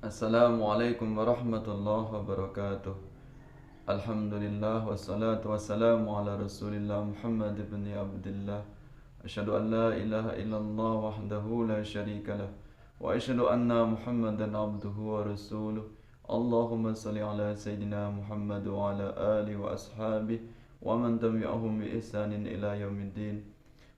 Assalamualaikum warahmatullahi wabarakatuh. Alhamdulillah wassalatu wassalamu ala Rasulillah Muhammad ibn Abdullah. Asyhadu an la ilaha illallah wahdahu la syarikalah wa asyhadu anna Muhammadan abduhu wa rasuluh. Allahumma salli ala Sayyidina Muhammad wa ala alihi wa ashabihi wa man tabi'ahum bi ihsanin ila yaumiddin.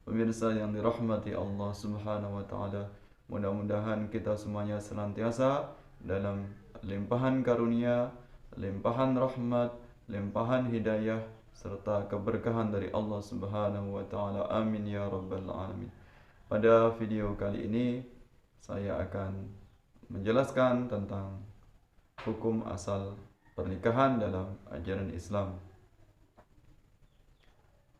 Pemirsa yang dirahmati Allah Subhanahu wa taala, mudah-mudahan kita semuanya senantiasa dalam limpahan karunia, limpahan rahmat, limpahan hidayah serta keberkahan dari Allah Subhanahu wa taala. Amin ya rabbal alamin. Pada video kali ini saya akan menjelaskan tentang hukum asal pernikahan dalam ajaran Islam.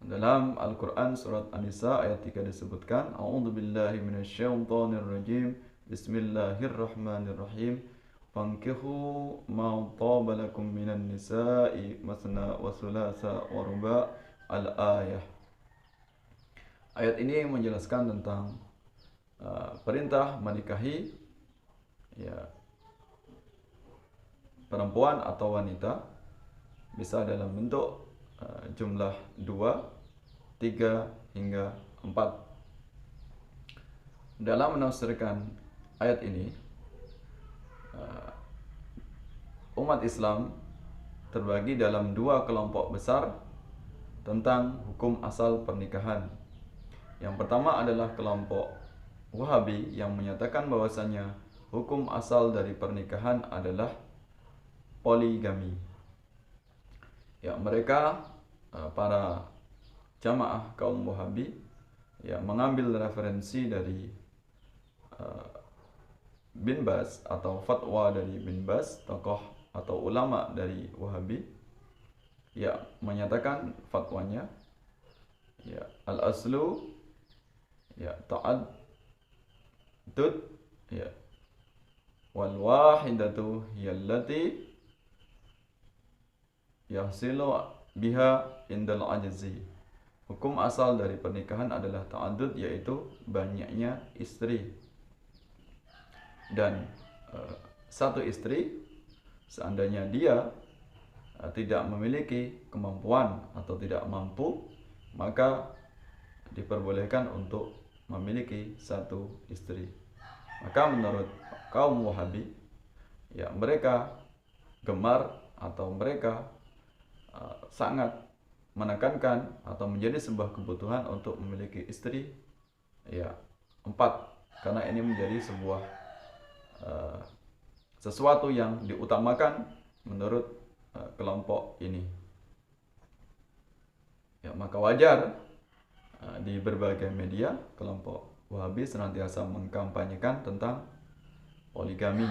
Dalam Al-Quran surat An-Nisa ayat 3 disebutkan, A'udzubillahi minasyaitonirrajim, Bismillahirrahmanirrahim, Fankihu ma taba lakum minan nisa'i masna wa thulatha wa ruba' al-ayah. Ayat ini menjelaskan tentang perintah menikahi perempuan atau wanita bisa dalam bentuk jumlah 2, 3 hingga 4. Dalam menafsirkan ayat ini, umat Islam terbagi dalam 2 kelompok besar tentang hukum asal pernikahan. Yang pertama adalah kelompok Wahabi yang menyatakan bahwasanya hukum asal dari pernikahan adalah poligami. Mereka para jamaah kaum Wahabi mengambil referensi dari Bin Baz atau fatwa dari Bin Baz, tokoh atau ulama dari Wahabi, menyatakan fatwanya al-aslu ta'addud wal wahidatu hiyallati yahsilu biha indal ajzi. Hukum asal dari pernikahan adalah ta'addud, yaitu banyaknya istri. Dan satu istri, seandainya dia tidak memiliki kemampuan atau tidak mampu, maka diperbolehkan untuk memiliki satu istri. Maka menurut kaum Wahabi, mereka gemar atau mereka sangat menekankan atau menjadi sebuah kebutuhan untuk memiliki istri 4, karena ini menjadi sebuah sesuatu yang diutamakan menurut kelompok ini. Maka wajar di berbagai media kelompok Wahabi senantiasa mengkampanyekan tentang poligami.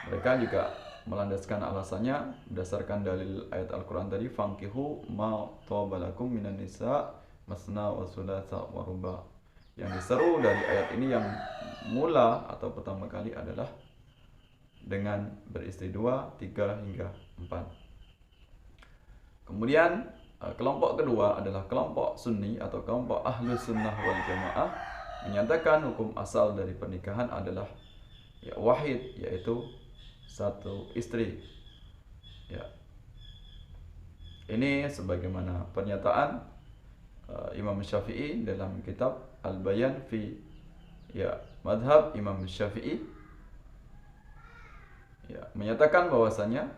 Mereka juga melandaskan alasannya berdasarkan dalil ayat Al-Quran tadi, Fankihu ma taba lakum minan nisa masna wa thulatha wa ruba'. Yang diseru dari ayat ini yang mula atau pertama kali adalah dengan beristri 2, 3 hingga 4. Kemudian kelompok kedua adalah kelompok Sunni atau kelompok Ahlus Sunnah wal Jamaah, menyatakan hukum asal dari pernikahan adalah wahid, yaitu satu istri. Ini sebagaimana pernyataan Imam Syafi'i dalam kitab Al-Bayan fi madhab Imam Syafi'i, menyatakan bahwasanya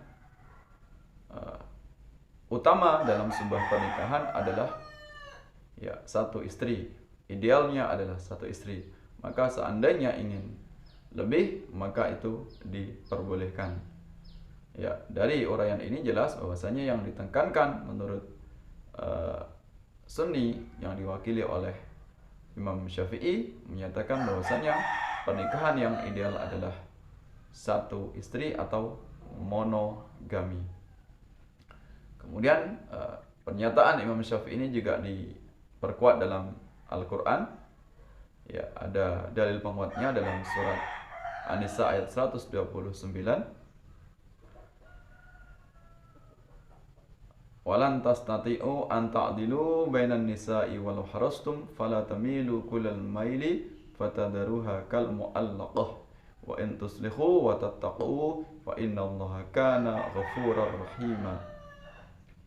utama dalam sebuah pernikahan adalah satu istri. Idealnya adalah satu istri. Maka seandainya ingin lebih, maka itu diperbolehkan. Dari uraian ini jelas bahwasanya yang ditekankan menurut Sunni yang diwakili oleh Imam Syafi'i menyatakan bahwasanya pernikahan yang ideal adalah satu istri atau monogami. Kemudian pernyataan Imam Syafi'i ini juga diperkuat dalam Al-Quran. Ada dalil penguatnya dalam surat An-Nisa ayat 129. Walan tastati'u an ta'dilu bainan nisa'i walau harastum fala tamilu kullal maili fatadharuha kal mu'allaqah wa in tuslihu wa tattaqu fa innallaha kana ghafurur rahima.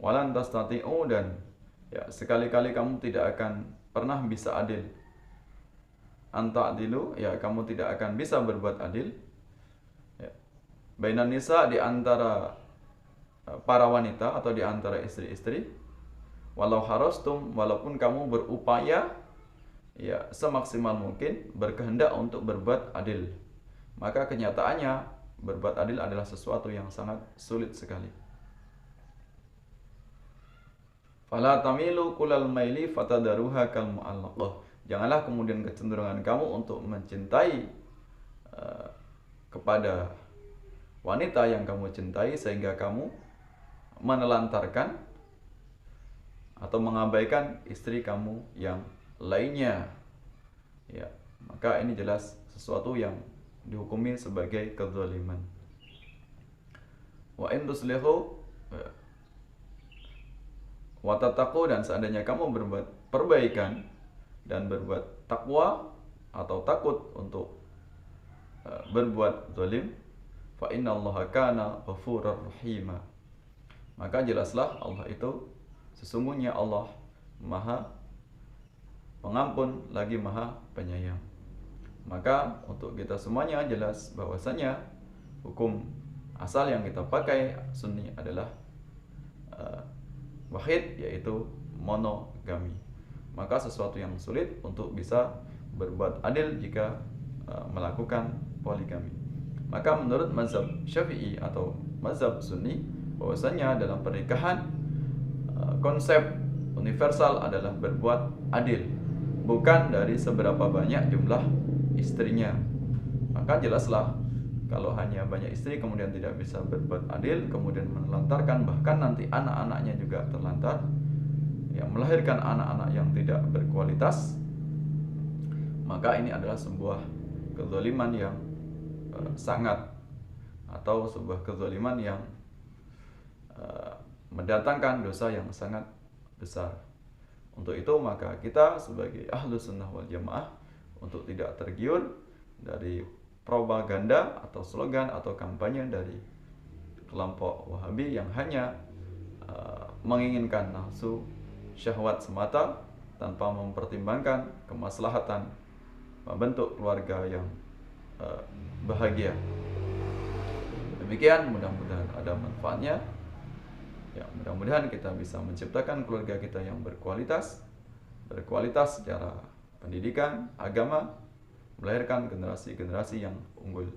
Walan tastati'u, dan ya sekali-kali kamu tidak akan pernah bisa adil. Anta'dilu, ya kamu tidak akan bisa berbuat adil. Ya. Bainan nisa, di antara para wanita atau di antara istri-istri. Walau harastum, walaupun kamu berupaya ya semaksimal mungkin berkehendak untuk berbuat adil, maka kenyataannya berbuat adil adalah sesuatu yang sangat sulit sekali. Fala tamilu kulal maili fatadaruha kal mu'allaqah. Janganlah kemudian kecenderungan kamu untuk mencintai kepada wanita yang kamu cintai sehingga kamu menelantarkan atau mengabaikan istri kamu yang lainnya. Ya, maka ini jelas sesuatu yang dihukumi sebagai kezaliman. Wa in tuslihu wa tattaqu, dan seandainya kamu berbuat perbaikan dan berbuat takwa atau takut untuk berbuat zalim, fa innallaha kana ghafurur rahima. Maka jelaslah Allah itu sesungguhnya Allah Maha Pengampun lagi Maha Penyayang. Maka untuk kita semuanya jelas bahwasanya hukum asal yang kita pakai Sunni adalah wahid, yaitu monogami. Maka sesuatu yang sulit untuk bisa berbuat adil jika melakukan poligami. Maka menurut mazhab Syafi'i atau mazhab Sunni, bahwasanya dalam pernikahan konsep universal adalah berbuat adil, bukan dari seberapa banyak jumlah istrinya. Maka jelaslah kalau hanya banyak istri kemudian tidak bisa berbuat adil, kemudian menelantarkan, bahkan nanti anak-anaknya juga terlantar, yang melahirkan anak-anak yang tidak berkualitas, maka ini adalah sebuah kezaliman yang sangat, atau sebuah kezaliman yang mendatangkan dosa yang sangat besar. Untuk itu maka kita sebagai Ahlus Sunnah wal Jamaah untuk tidak tergiur dari propaganda atau slogan atau kampanye dari kelompok Wahabi yang hanya menginginkan nafsu syahwat semata tanpa mempertimbangkan kemaslahatan membentuk keluarga yang bahagia. Demikian, mudah-mudahan ada manfaatnya. Ya, mudah-mudahan kita bisa menciptakan keluarga kita yang berkualitas secara pendidikan, agama, melahirkan generasi-generasi yang unggul.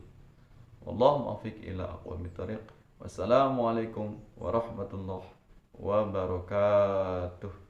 Wallahu muwaffiq ila aqwamit thoriq. Wassalamualaikum warahmatullahi wabarakatuh.